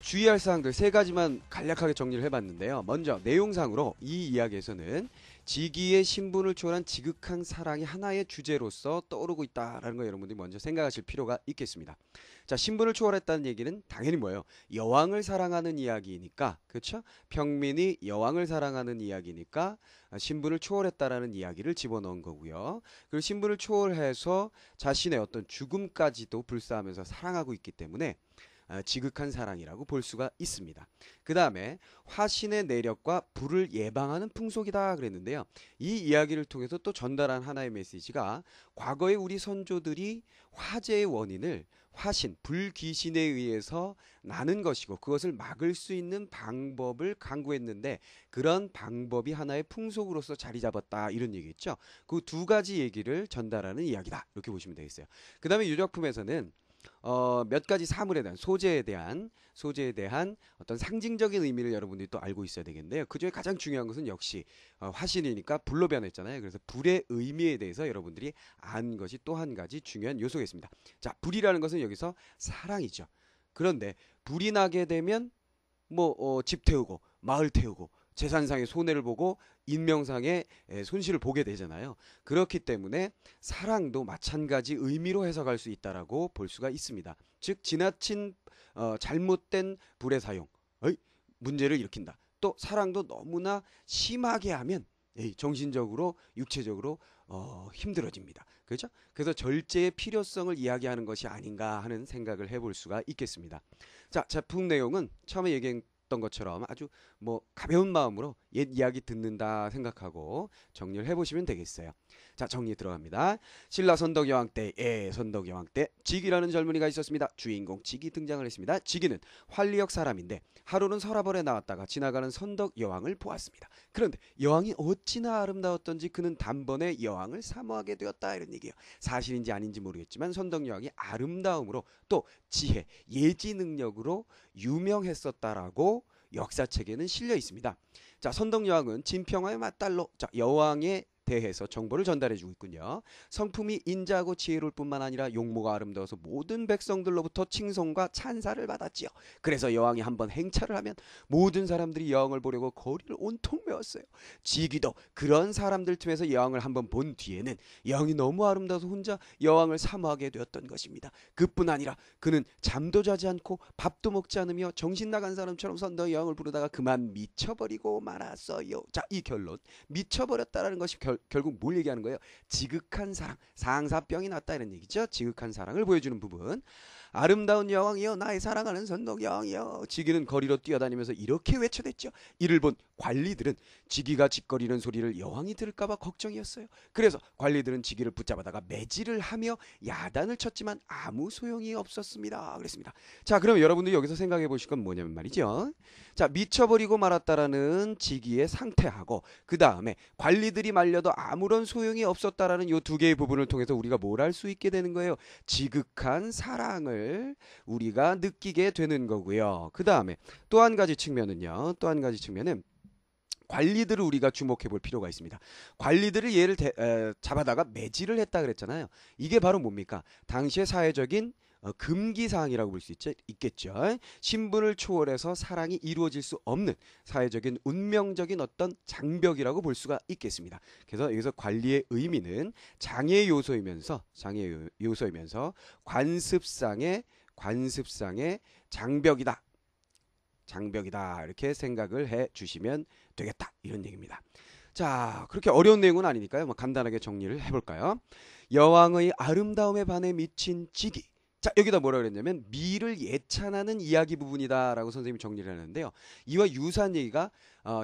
주의할 사항들 세 가지만 간략하게 정리를 해봤는데요. 먼저 내용상으로 이 이야기에서는 직위의 신분을 초월한 지극한 사랑이 하나의 주제로서 떠오르고 있다라는 거 여러분들이 먼저 생각하실 필요가 있겠습니다. 자, 신분을 초월했다는 얘기는 당연히 뭐예요? 여왕을 사랑하는 이야기니까, 그렇죠? 평민이 여왕을 사랑하는 이야기니까 신분을 초월했다라는 이야기를 집어넣은 거고요. 그리고 신분을 초월해서 자신의 어떤 죽음까지도 불사하면서 사랑하고 있기 때문에 지극한 사랑이라고 볼 수가 있습니다. 그 다음에 화신의 내력과 불을 예방하는 풍속이다 그랬는데요. 이 이야기를 통해서 또 전달한 하나의 메시지가 과거에 우리 선조들이 화재의 원인을 화신, 불귀신에 의해서 나는 것이고 그것을 막을 수 있는 방법을 강구했는데 그런 방법이 하나의 풍속으로서 자리 잡았다 이런 얘기겠죠. 그 두 가지 얘기를 전달하는 이야기다 이렇게 보시면 되겠어요. 그 다음에 이 작품에서는 몇 가지 사물에 대한 소재에 대한 어떤 상징적인 의미를 여러분들이 또 알고 있어야 되겠는데요. 그 중에 가장 중요한 것은 역시 화신이니까 불로 변했잖아요. 그래서 불의 의미에 대해서 여러분들이 아는 것이 또 한 가지 중요한 요소겠습니다. 자, 불이라는 것은 여기서 사랑이죠. 그런데 불이 나게 되면 집 태우고 마을 태우고 재산상의 손해를 보고 인명상의 손실을 보게 되잖아요. 그렇기 때문에 사랑도 마찬가지 의미로 해석할 수 있다라고 볼 수가 있습니다. 즉 지나친 잘못된 불의 사용, 문제를 일으킨다. 또 사랑도 너무나 심하게 하면 정신적으로 육체적으로 힘들어집니다. 그렇죠? 그래서 절제의 필요성을 이야기하는 것이 아닌가 하는 생각을 해볼 수가 있겠습니다. 자, 작품 내용은 처음에 얘기했던 것처럼 아주 가벼운 마음으로 옛 이야기 듣는다 생각하고 정리를 해보시면 되겠어요. 자, 정리 들어갑니다. 신라 선덕여왕 때, 선덕여왕 때 직위라는 젊은이가 있었습니다. 주인공 직위 등장을 했습니다. 직위는 활리역 사람인데 하루는 서라벌에 나왔다가 지나가는 선덕여왕을 보았습니다. 그런데 여왕이 어찌나 아름다웠던지 그는 단번에 여왕을 사모하게 되었다 이런 얘기예요. 사실인지 아닌지 모르겠지만 선덕여왕이 아름다움으로 또 지혜, 예지 능력으로 유명했었다라고 역사책에는 실려 있습니다. 자, 선덕여왕은 진평화의 맞달로 여왕에 대해서 정보를 전달해주고 있군요. 성품이 인자하고 지혜로울 뿐만 아니라 용모가 아름다워서 모든 백성들로부터 칭송과 찬사를 받았지요. 그래서 여왕이 한번 행차를 하면 모든 사람들이 여왕을 보려고 거리를 온통 메웠어요. 지기도 그런 사람들 틈에서 여왕을 한번 본 뒤에는 여왕이 너무 아름다워서 혼자 여왕을 사모하게 되었던 것입니다. 그뿐 아니라 그는 잠도 자지 않고 밥도 먹지 않으며 정신 나간 사람처럼 선덕 여왕을 부르다가 그만 미쳐버리고 말았어요. 자, 이 결론 미쳐버렸다라는 것이 결국 뭘 얘기하는 거예요? 지극한 사랑, 상사병이 났다 이런 얘기죠. 지극한 사랑을 보여주는 부분. 아름다운 여왕이여, 나의 사랑하는 선덕 여왕이여. 직위는 거리로 뛰어다니면서 이렇게 외쳐댔죠. 이를 본 관리들은 직위가 짓거리는 소리를 여왕이 들을까봐 걱정이었어요. 그래서 관리들은 직위를 붙잡아다가 매질을 하며 야단을 쳤지만 아무 소용이 없었습니다. 그랬습니다. 자, 그럼 여러분들이 여기서 생각해 보실 건 뭐냐면 말이죠. 자, 미쳐버리고 말았다라는 직위의 상태하고 그 다음에 관리들이 말려도 아무런 소용이 없었다라는 이 두 개의 부분을 통해서 우리가 뭘 알 수 있게 되는 거예요? 지극한 사랑을 우리가 느끼게 되는 거고요. 그 다음에 또 한 가지 측면은요. 또 한 가지 측면은 관리들을 우리가 주목해 볼 필요가 있습니다. 관리들을 얘를 잡아다가 매질을 했다 그랬잖아요. 이게 바로 뭡니까? 당시의 사회적인 금기사항이라고 볼 수 있겠죠. 신분을 초월해서 사랑이 이루어질 수 없는 사회적인 운명적인 어떤 장벽이라고 볼 수가 있겠습니다. 그래서 여기서 관리의 의미는 장애 요소이면서 관습상의 장벽이다. 이렇게 생각을 해 주시면 되겠다 이런 얘기입니다. 자, 그렇게 어려운 내용은 아니니까요. 간단하게 정리를 해볼까요? 여왕의 아름다움에 반해 미친 직위. 자, 여기다 뭐라 그랬냐면 미를 예찬하는 이야기 부분이다라고 선생님이 정리를 하는데요. 이와 유사한 얘기가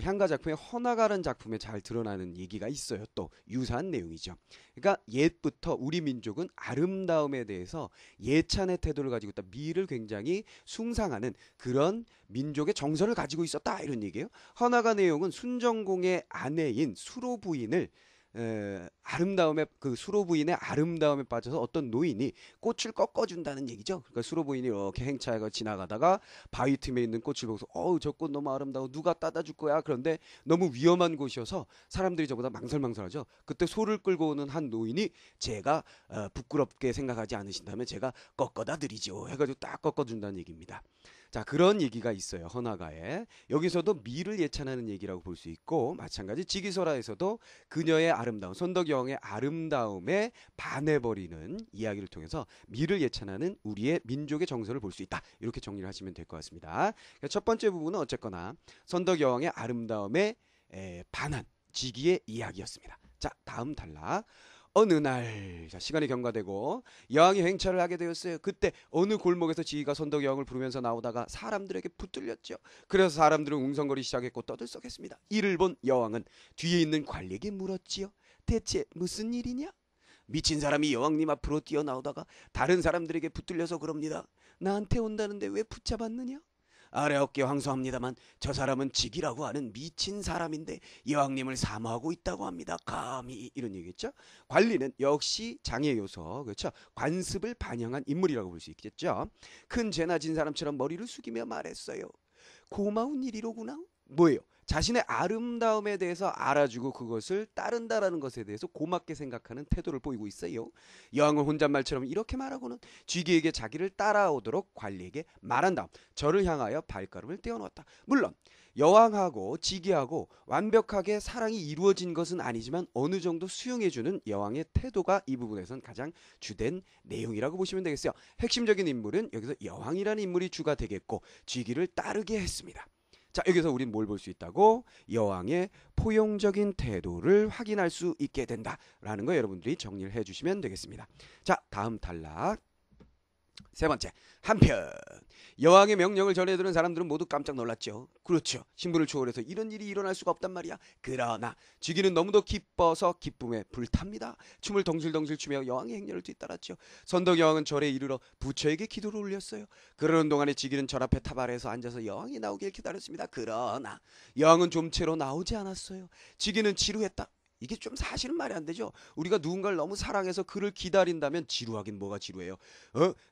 향가 작품의 헌화가라는 작품에 잘 드러나는 얘기가 있어요. 또 유사한 내용이죠. 그러니까 옛부터 우리 민족은 아름다움에 대해서 예찬의 태도를 가지고 있다. 미를 굉장히 숭상하는 그런 민족의 정서를 가지고 있었다 이런 얘기예요. 헌화가 내용은 순정공의 아내인 수로 부인을 수로 부인의 아름다움에 빠져서 어떤 노인이 꽃을 꺾어준다는 얘기죠. 그러니까 수로 부인이 이렇게 행차가 지나가다가 바위 틈에 있는 꽃을 보고서 저 꽃 너무 아름다워, 누가 따다 줄 거야. 그런데 너무 위험한 곳이어서 사람들이 저보다 망설망설하죠. 그때 소를 끌고 오는 한 노인이 제가 부끄럽게 생각하지 않으신다면 제가 꺾어다 드리죠 해가지고 딱 꺾어준다는 얘기입니다. 자, 그런 얘기가 있어요. 헌화가에. 여기서도 미를 예찬하는 얘기라고 볼 수 있고, 마찬가지 지기소라에서도 그녀의 아름다움, 손덕여왕의 아름다움에 반해버리는 이야기를 통해서 미를 예찬하는 우리의 민족의 정서를 볼 수 있다. 이렇게 정리를 하시면 될 것 같습니다. 첫 번째 부분은 어쨌거나 손덕여왕의 아름다움에 반한 지기의 이야기였습니다. 자, 다음 단락. 어느 날, 자, 시간이 경과되고 여왕이 행차를 하게 되었어요. 그때 어느 골목에서 지희가 손덕여왕을 부르면서 나오다가 사람들에게 붙들렸죠. 그래서 사람들은 웅성거리기 시작했고 떠들썩했습니다. 이를 본 여왕은 뒤에 있는 관리에게 물었지요. 대체 무슨 일이냐? 미친 사람이 여왕님 앞으로 뛰어나오다가 다른 사람들에게 붙들려서 그럽니다. 나한테 온다는데 왜 붙잡았느냐? 아래 어깨 황소합니다만 저 사람은 직이라고 하는 미친 사람인데 여왕님을 사모하고 있다고 합니다. 감히 이런 얘기겠죠. 관리는 역시 장애 요소, 그렇죠. 관습을 반영한 인물이라고 볼 수 있겠죠. 큰 죄나 진 사람처럼 머리를 숙이며 말했어요. 고마운 일이로구나. 뭐예요? 자신의 아름다움에 대해서 알아주고 그것을 따른다라는 것에 대해서 고맙게 생각하는 태도를 보이고 있어요. 여왕은 혼잣말처럼 이렇게 말하고는 쥐기에게 자기를 따라오도록 관리에게 말한 다음 저를 향하여 발걸음을 떼어놓았다. 물론 여왕하고 지기하고 완벽하게 사랑이 이루어진 것은 아니지만 어느 정도 수용해주는 여왕의 태도가 이 부분에선 가장 주된 내용이라고 보시면 되겠어요. 핵심적인 인물은 여기서 여왕이라는 인물이 주가 되겠고 쥐기를 따르게 했습니다. 자, 여기서 우린 뭘 볼 수 있다고? 여왕의 포용적인 태도를 확인할 수 있게 된다라는 거 여러분들이 정리를 해주시면 되겠습니다. 자, 다음 단락. 세 번째, 한편 여왕의 명령을 전해들은 사람들은 모두 깜짝 놀랐죠. 그렇죠. 신분을 초월해서 이런 일이 일어날 수가 없단 말이야. 그러나 쥐기는 너무도 기뻐서 기쁨에 불탑니다. 춤을 덩실덩실 추며 여왕의 행렬을 뒤따랐죠. 선덕여왕은 절에 이르러 부처에게 기도를 올렸어요. 그러는 동안에 쥐기는 절 앞에 탑 아래에서 앉아서 여왕이 나오길 기다렸습니다. 그러나 여왕은 좀채로 나오지 않았어요. 쥐기는 지루했다. 이게 좀 사실은 말이 안 되죠. 우리가 누군가를 너무 사랑해서 그를 기다린다면 지루하긴 뭐가 지루해요.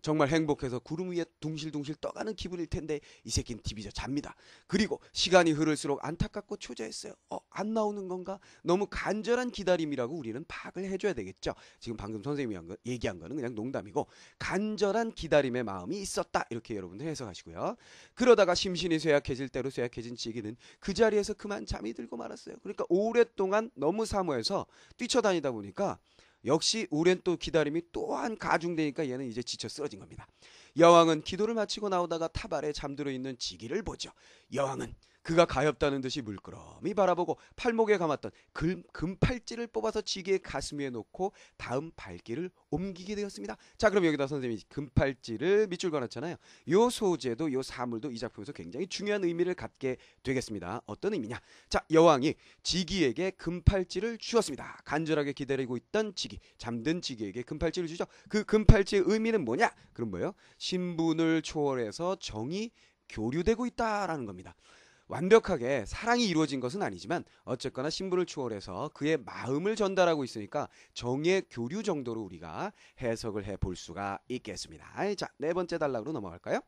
정말 행복해서 구름 위에 둥실둥실 떠가는 기분일 텐데 이 새끼는 TV에서 잡니다. 그리고 시간이 흐를수록 안타깝고 초조했어요. 안 나오는 건가? 너무 간절한 기다림이라고 우리는 파악을 해줘야 되겠죠. 지금 방금 선생님이 얘기한 거는 그냥 농담이고 간절한 기다림의 마음이 있었다. 이렇게 여러분들 해석하시고요. 그러다가 심신이 쇠약해질 대로 쇠약해진 찌기는 그 자리에서 그만 잠이 들고 말았어요. 그러니까 오랫동안 너무 사모해서 뛰쳐다니다 보니까 역시 오랜 또 기다림이 또한 가중되니까 얘는 이제 지쳐 쓰러진 겁니다. 여왕은 기도를 마치고 나오다가 탑 아래 잠들어 있는 지기를 보죠. 여왕은 그가 가엾다는 듯이 물끄러미 바라보고 팔목에 감았던 금팔찌를 뽑아서 지기의 가슴 위에 놓고 다음 발길을 옮기게 되었습니다. 자, 그럼 여기다 선생님이 금팔찌를 밑줄 그어놨잖아요. 요 소재도 요 사물도 이 작품에서 굉장히 중요한 의미를 갖게 되겠습니다. 어떤 의미냐? 자, 여왕이 지기에게 금팔찌를 주었습니다. 간절하게 기다리고 있던 지기, 잠든 지기에게 금팔찌를 주죠. 그 금팔찌의 의미는 뭐냐? 그럼 뭐예요? 신분을 초월해서 정이 교류되고 있다라는 겁니다. 완벽하게 사랑이 이루어진 것은 아니지만 어쨌거나 신분을 초월해서 그의 마음을 전달하고 있으니까 정의 교류 정도로 우리가 해석을 해볼 수가 있겠습니다. 자, 네 번째 단락으로 넘어갈까요?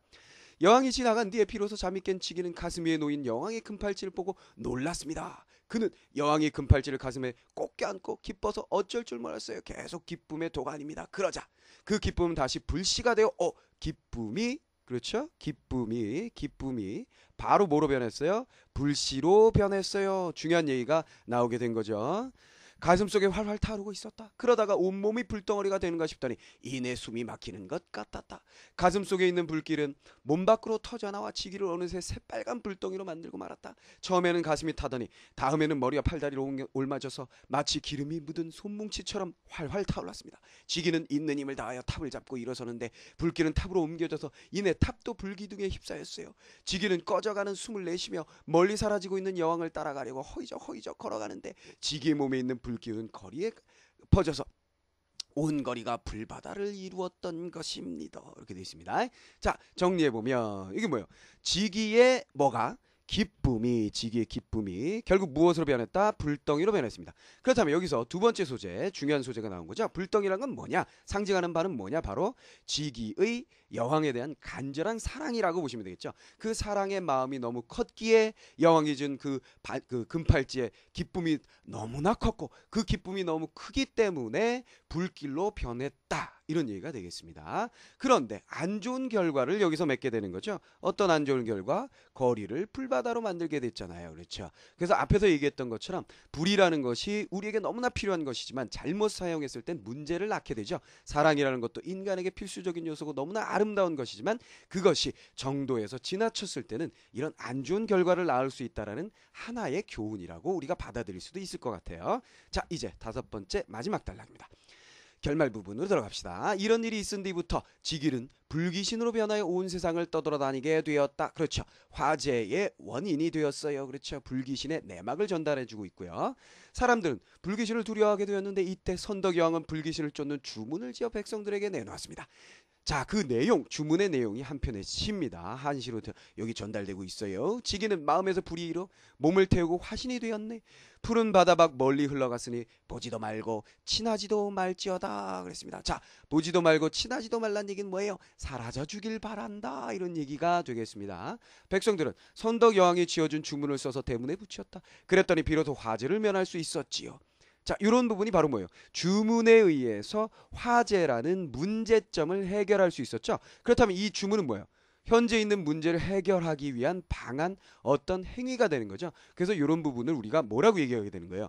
여왕이 지나간 뒤에 비로소 잠이 깬 찌기는 가슴 위에 놓인 여왕의 금팔찌를 보고 놀랐습니다. 그는 여왕이 금팔찌를 가슴에 꼭 껴안고 기뻐서 어쩔 줄 몰랐어요. 계속 기쁨의 도가니입니다. 그러자 그 기쁨은 다시 불씨가 되어 기쁨이, 그렇죠? 기쁨이 바로 뭐로 변했어요? 불씨로 변했어요. 중요한 얘기가 나오게 된 거죠. 가슴속에 활활 타오르고 있었다. 그러다가 온몸이 불덩어리가 되는가 싶더니 이내 숨이 막히는 것 같았다. 가슴속에 있는 불길은 몸 밖으로 터져나와 지기를 어느새 새빨간 불덩이로 만들고 말았다. 처음에는 가슴이 타더니 다음에는 머리와 팔다리로 올맞아서 마치 기름이 묻은 손뭉치처럼 활활 타올랐습니다. 지기는 있는 힘을 다하여 탑을 잡고 일어서는데 불길은 탑으로 옮겨져서 이내 탑도 불기둥에 휩싸였어요. 지기는 꺼져가는 숨을 내쉬며 멀리 사라지고 있는 여왕을 따라가려고 허이적 걸어가는데 지기의 몸에 있는 불기운은 거리에 퍼져서 온 거리가 불바다를 이루었던 것입니다. 이렇게 되어 있습니다. 자, 정리해보면 이게 뭐예요? 지기의 뭐가? 지기의 기쁨이 결국 무엇으로 변했다? 불덩이로 변했습니다. 그렇다면 여기서 두 번째 소재, 중요한 소재가 나온 거죠. 불덩이란 건 뭐냐? 상징하는 바는 뭐냐? 바로 지기의 여왕에 대한 간절한 사랑이라고 보시면 되겠죠. 그 사랑의 마음이 너무 컸기에 여왕이 준 그 금팔찌의 기쁨이 너무나 컸고 그 기쁨이 너무 크기 때문에 불길로 변했다. 이런 얘기가 되겠습니다. 그런데 안 좋은 결과를 여기서 맺게 되는 거죠. 어떤 안 좋은 결과? 거리를 불바다로 만들게 됐잖아요. 그렇죠. 그래서 앞에서 얘기했던 것처럼 불이라는 것이 우리에게 너무나 필요한 것이지만 잘못 사용했을 땐 문제를 낳게 되죠. 사랑이라는 것도 인간에게 필수적인 요소고 너무나 아름다운 것이지만 그것이 정도에서 지나쳤을 때는 이런 안 좋은 결과를 낳을 수 있다라는 하나의 교훈이라고 우리가 받아들일 수도 있을 것 같아요. 자, 이제 5번째 마지막 단락입니다. 결말 부분으로 들어갑시다. 이런 일이 있은 뒤부터 지길은 불귀신으로 변하여 온 세상을 떠돌아다니게 되었다. 그렇죠. 화재의 원인이 되었어요. 그렇죠. 불귀신의 내막을 전달해주고 있고요. 사람들은 불귀신을 두려워하게 되었는데 이때 선덕여왕은 불귀신을 쫓는 주문을 지어 백성들에게 내놓았습니다. 자, 그 내용, 주문의 내용이 한편의 시입니다. 한시로 여기 전달되고 있어요. 지기는 마음에서 불이 일어 몸을 태우고 화신이 되었네. 푸른 바다 밖 멀리 흘러갔으니 보지도 말고 친하지도 말지어다 그랬습니다. 자, 보지도 말고 친하지도 말란 얘기는 뭐예요? 사라져 주길 바란다 이런 얘기가 되겠습니다. 백성들은 선덕 여왕이 지어준 주문을 써서 대문에 붙였다. 그랬더니 비로소 화재를 면할 수 있었지요. 자, 이런 부분이 바로 뭐예요? 주문에 의해서 화재라는 문제점을 해결할 수 있었죠. 그렇다면 이 주문은 뭐예요? 현재 있는 문제를 해결하기 위한 방안, 어떤 행위가 되는 거죠. 그래서 이런 부분을 우리가 뭐라고 얘기하게 되는 거예요?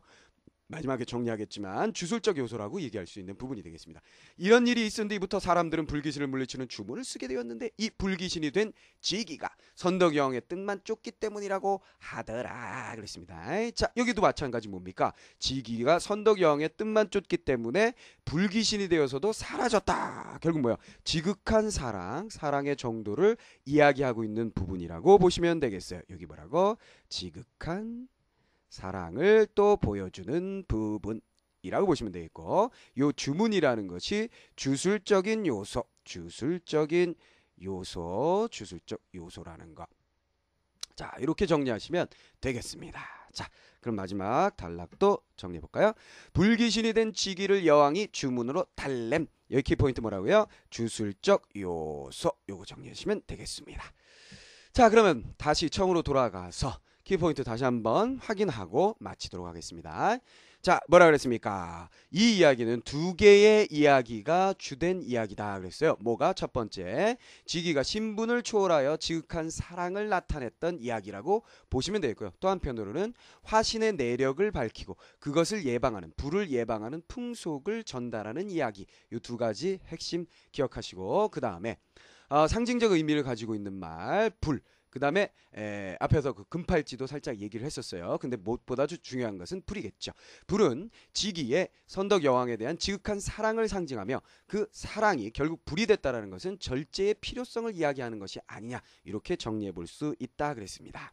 마지막에 정리하겠지만 주술적 요소라고 얘기할 수 있는 부분이 되겠습니다. 이런 일이 있은 뒤부터 사람들은 불귀신을 물리치는 주문을 쓰게 되었는데 이 불귀신이 된 지기가 선덕여왕의 뜻만 쫓기 때문이라고 하더라 그랬습니다. 자, 여기도 마찬가지 뭡니까? 지기가 선덕여왕의 뜻만 쫓기 때문에 불귀신이 되어서도 사라졌다. 결국 뭐야? 지극한 사랑, 사랑의 정도를 이야기하고 있는 부분이라고 보시면 되겠어요. 여기 뭐라고? 지극한 사랑을 또 보여주는 부분이라고 보시면 되겠고, 요 주문이라는 것이 주술적인 요소, 주술적 요소라는 거. 자, 이렇게 정리하시면 되겠습니다. 자, 그럼 마지막 단락도 정리해 볼까요? 불귀신이 된 지기를 여왕이 주문으로 달램. 여기 키포인트 뭐라고요? 주술적 요소. 요거 정리하시면 되겠습니다. 자, 그러면 다시 처음으로 돌아가서 키포인트 다시 한번 확인하고 마치도록 하겠습니다. 자, 뭐라 그랬습니까? 이 이야기는 두 개의 이야기가 주된 이야기다 그랬어요. 뭐가? 첫 번째, 지기가 신분을 초월하여 지극한 사랑을 나타냈던 이야기라고 보시면 되겠고요. 또 한편으로는 화신의 내력을 밝히고 그것을 예방하는, 불을 예방하는 풍속을 전달하는 이야기. 이 두 가지 핵심 기억하시고, 그 다음에 상징적 의미를 가지고 있는 말, 불. 그 다음에 앞에서 그 금팔찌도 살짝 얘기를 했었어요. 근데 무엇보다 중요한 것은 불이겠죠. 불은 지기의 선덕 여왕에 대한 지극한 사랑을 상징하며 그 사랑이 결국 불이 됐다라는 것은 절제의 필요성을 이야기하는 것이 아니냐, 이렇게 정리해 볼 수 있다 그랬습니다.